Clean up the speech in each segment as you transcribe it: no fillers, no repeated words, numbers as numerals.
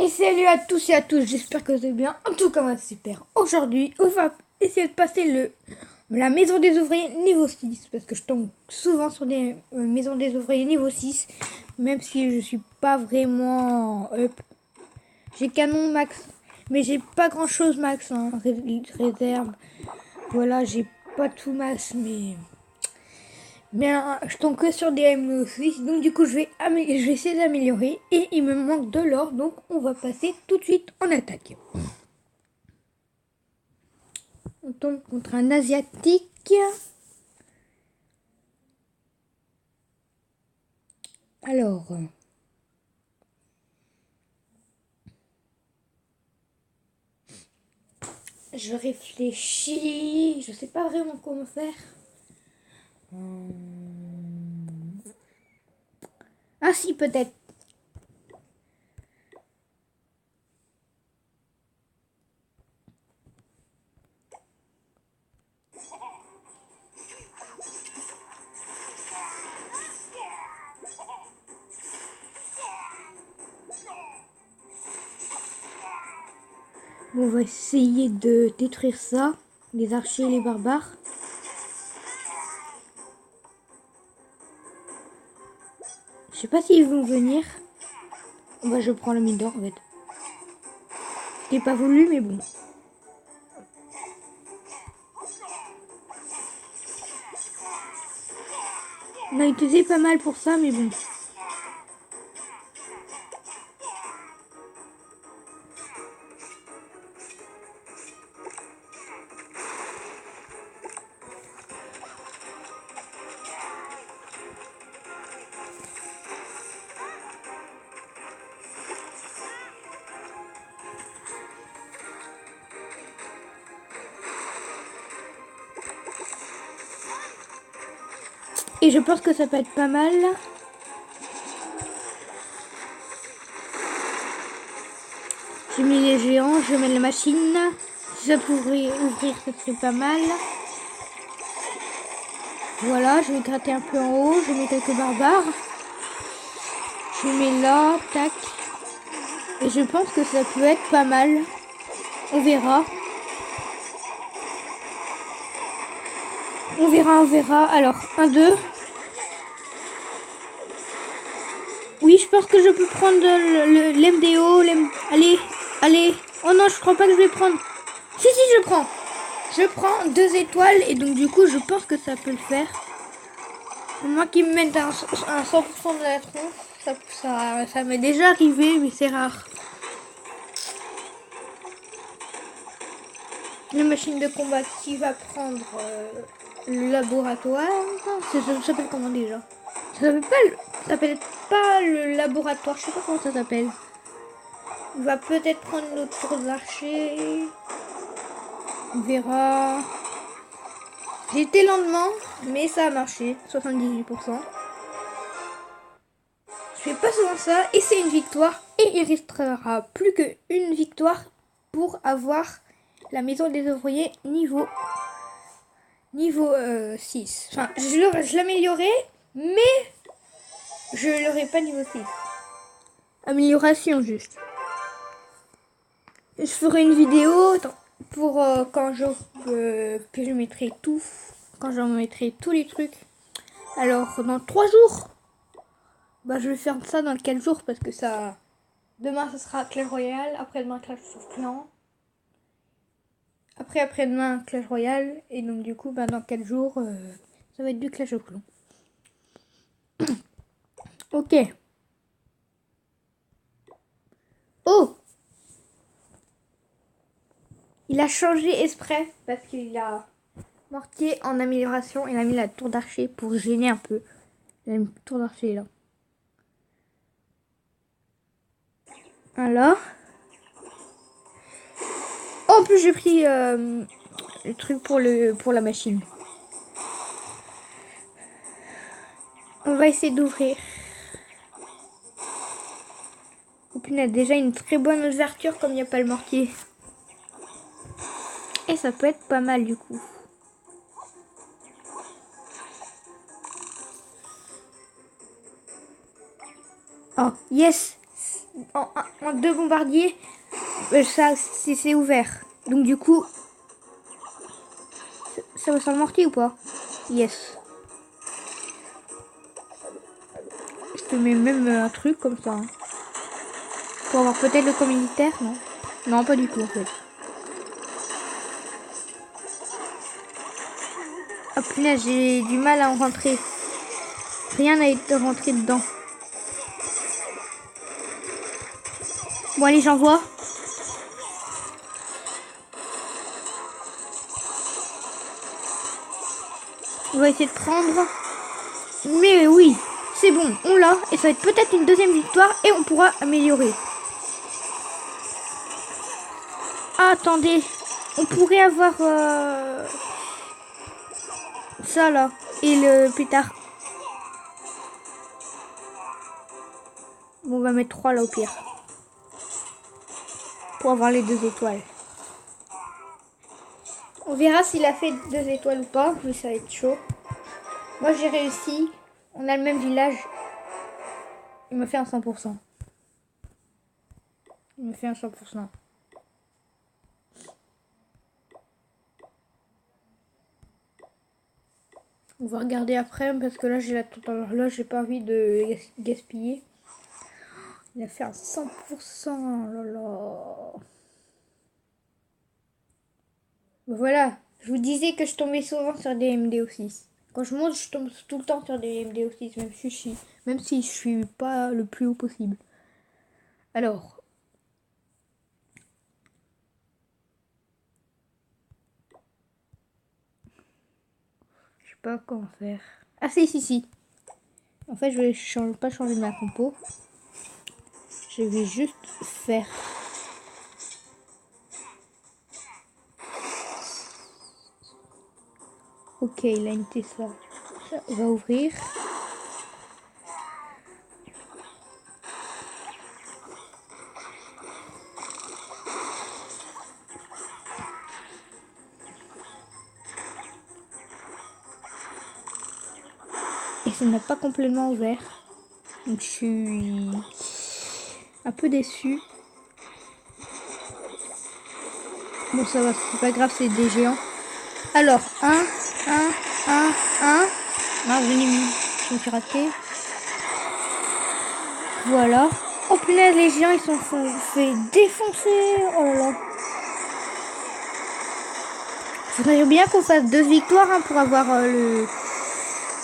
Et salut à tous et à tous, j'espère que vous allez bien. En tout cas, moi, super. Aujourd'hui, on va essayer de passer la maison des ouvriers niveau 6. Parce que je tombe souvent sur des maisons des ouvriers niveau 6. Même si je suis pas vraiment up. J'ai canon max. Mais j'ai pas grand chose max. Hein. Réserve. Voilà, j'ai pas tout max. Mais je tombe que sur des MO 6. Donc du coup, je vais essayer d'améliorer. Et il me manque de l'or. Donc on va passer tout de suite en attaque. On tombe contre un asiatique. Alors, je réfléchis. Je sais pas vraiment comment faire. Ah si, peut-être. Bon, on va essayer de détruire ça. Les archers et les barbares. Je sais pas s'ils vont venir. Bah, je prends le mine d'or en fait. J'ai pas voulu, mais bon. On a utilisé pas mal pour ça, mais bon. Et je pense que ça peut être pas mal. J'ai mis les géants, je mets la machine. Si ça pourrait ouvrir, ça serait pas mal. Voilà, je vais gratter un peu en haut, je mets quelques barbares. Je mets là, tac. Et je pense que ça peut être pas mal. On verra. On verra. Alors, 1, 2. Oui, je pense que je peux prendre l'MDO. Allez. Oh non, je crois pas que je vais prendre. Si, je prends. Je prends 2 étoiles et donc du coup, je pense que ça peut le faire. Moi qui me mette un 100% de la tronche, ça m'est déjà arrivé, mais c'est rare. La machine de combat qui va prendre le laboratoire. Ça s'appelle comment déjà? Ça s'appelle pas le laboratoire, je sais pas comment ça s'appelle. Il va peut-être prendre notre tour d'archer. On verra. J'ai été lentement, mais ça a marché. 78%. Je fais pas souvent ça et c'est une victoire. Et il restera plus qu'une victoire pour avoir la maison des ouvriers niveau 6. Enfin, je l'améliorerai, mais je l'aurai pas niveau 6. Amélioration juste. Je ferai une vidéo pour quand que je mettrai tout. Quand je mettrai tous les trucs. Alors, dans 3 jours. Bah, je vais faire ça dans 4 jours parce que ça... Demain, ça sera Clash Royale. Après-demain, Clash of Clans. Après-demain, Clash Royale. Et donc, du coup, bah, dans 4 jours, ça va être du Clash of Clans. Ok. Oh! Il a changé exprès parce qu'il a mortier en amélioration. Il a mis la tour d'archer pour gêner un peu. Il a une tour d'archer là. Alors. Oh, en plus, j'ai pris le truc pour la machine. On va essayer d'ouvrir. Oh, on a déjà une très bonne ouverture comme il n'y a pas le mortier. Et ça peut être pas mal du coup. Oh, yes! en 2 bombardiers, ça c'est ouvert. Donc du coup, ça va sur le mortier ou pas? Yes. Je te mets même un truc comme ça. Hein. Pour avoir peut-être le camp militaire, non? Non, pas du tout en fait. Ah punaise, j'ai du mal à en rentrer. Rien n'a été rentré dedans. Bon allez, j'envoie. On va essayer de prendre. Mais oui, c'est bon, on l'a. Et ça va être peut-être une deuxième victoire et on pourra améliorer. Ah, attendez. On pourrait avoir ça là. Et le plus tard. Bon, on va mettre 3 là au pire. Pour avoir les 2 étoiles. On verra s'il a fait 2 étoiles ou pas. Mais ça va être chaud. Moi j'ai réussi. On a le même village. Il me fait un 100%. Il me fait un 100%. On va regarder après parce que là j'ai la totale. Là j'ai pas envie de gaspiller. Il a fait un 100%. Oh là là. Voilà. Je vous disais que je tombais souvent sur des MDO6. Quand je monte, je tombe tout le temps sur des MDO6, même si je suis pas le plus haut possible. Alors. Je sais pas comment faire. Ah si. En fait, je vais pas changer ma compo. Je vais juste faire. Ok, il a une Tesla. Ça va ouvrir. Et ça n'a pas complètement ouvert. Donc je suis un peu déçue. Bon, ça va, c'est pas grave, c'est des géants. Alors, 1. Non, je me suis raté. Voilà. Oh punaise, les géants, ils sont fait défoncer. Oh là là. Faudrait bien qu'on fasse 2 victoires hein, pour avoir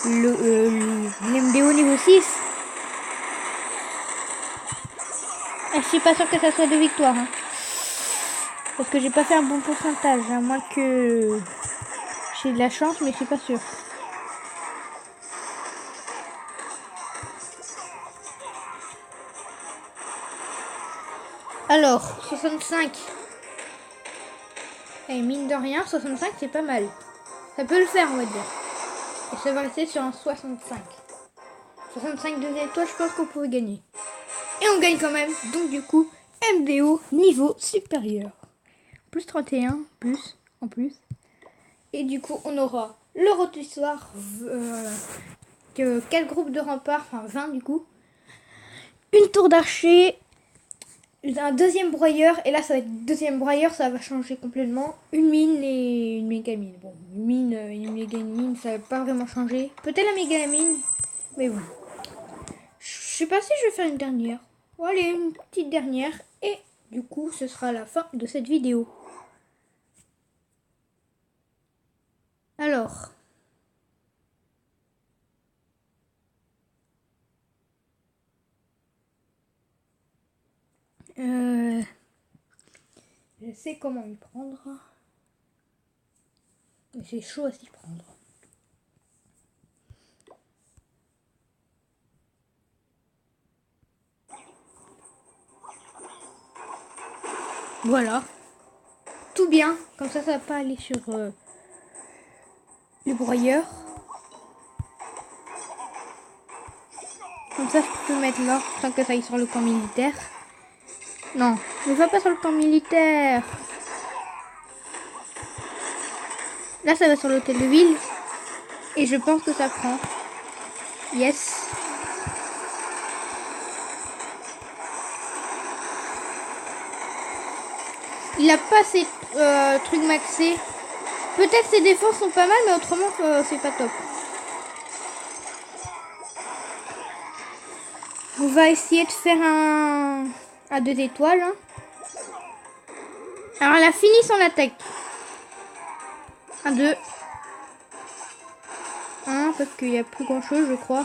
l'MDO niveau 6. Je suis pas sûre que ça soit 2 victoires. Hein. Parce que j'ai pas fait un bon pourcentage. À moins que j'ai de la chance, mais je suis pas sûre. Alors, 65. Et mine de rien, 65 c'est pas mal. Ça peut le faire, on va dire. Et ça va rester sur un 65. 65 2 étoiles, je pense qu'on pourrait gagner. Et on gagne quand même. Donc du coup, MDO niveau supérieur. Plus 31, plus, en plus. Et du coup, on aura le rôtissoir, 4 groupes de remparts, enfin 20 du coup. Une tour d'archer, un deuxième broyeur. Et là, ça va être deuxième broyeur, ça va changer complètement. Une mine et une méga mine. Bon, une mine et une méga mine, ça va pas vraiment changer. Peut-être la méga mine, mais bon. Je sais pas si je vais faire une dernière. Bon, allez, une petite dernière. Et du coup, ce sera la fin de cette vidéo. Alors. Je sais comment y prendre. C'est chaud à s'y prendre. Voilà. Tout bien. Comme ça va pas aller sur le broyeur. Comme ça, je peux mettre là sans que ça aille sur le camp militaire. Non, ne va pas sur le camp militaire. Là, ça va sur l'hôtel de ville. Et je pense que ça prend. Yes. Il a pas ses trucs maxés. Peut-être ses défenses sont pas mal, mais autrement, c'est pas top. On va essayer de faire un à 2 étoiles. Hein. Alors, elle a fini son attaque. 1, 2. 1, parce qu'il n'y a plus grand chose, je crois.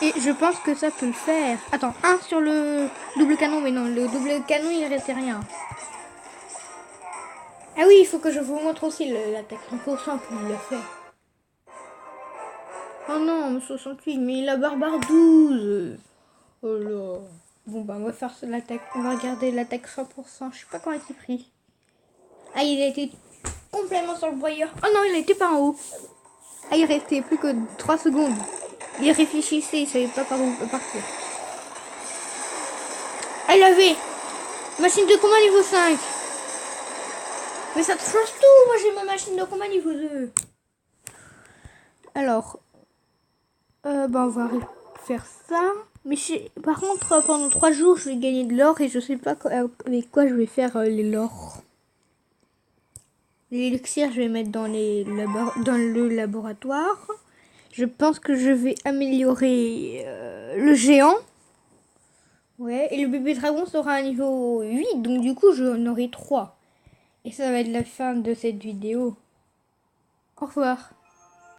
Et je pense que ça peut le faire. Attends, 1 sur le double canon, mais non, le double canon, il restait rien. Ah oui, il faut que je vous montre aussi l'attaque 100% qu'il l'a fait. Oh non, 68, mais il a barbare 12. Oh là. Bon, bah, on va faire l'attaque. On va regarder l'attaque 100%. Je sais pas quand il s'est pris. Ah, il a été complètement sur le broyeur. Oh non, il était pas en haut. Ah, il restait plus que 3 secondes. Il réfléchissait, il savait pas par où partir. Ah, il avait machine de combat niveau 5. Mais ça te change tout. Moi, j'ai ma machine de combat niveau 2. Alors, on va faire ça. Mais par contre, pendant 3 jours, je vais gagner de l'or et je sais pas avec quoi je vais faire les l'or. L'élixir, je vais mettre dans le laboratoire. Je pense que je vais améliorer le géant. Ouais, et le bébé dragon sera à niveau 8, donc du coup, j'en aurai 3. Et ça va être la fin de cette vidéo. Au revoir.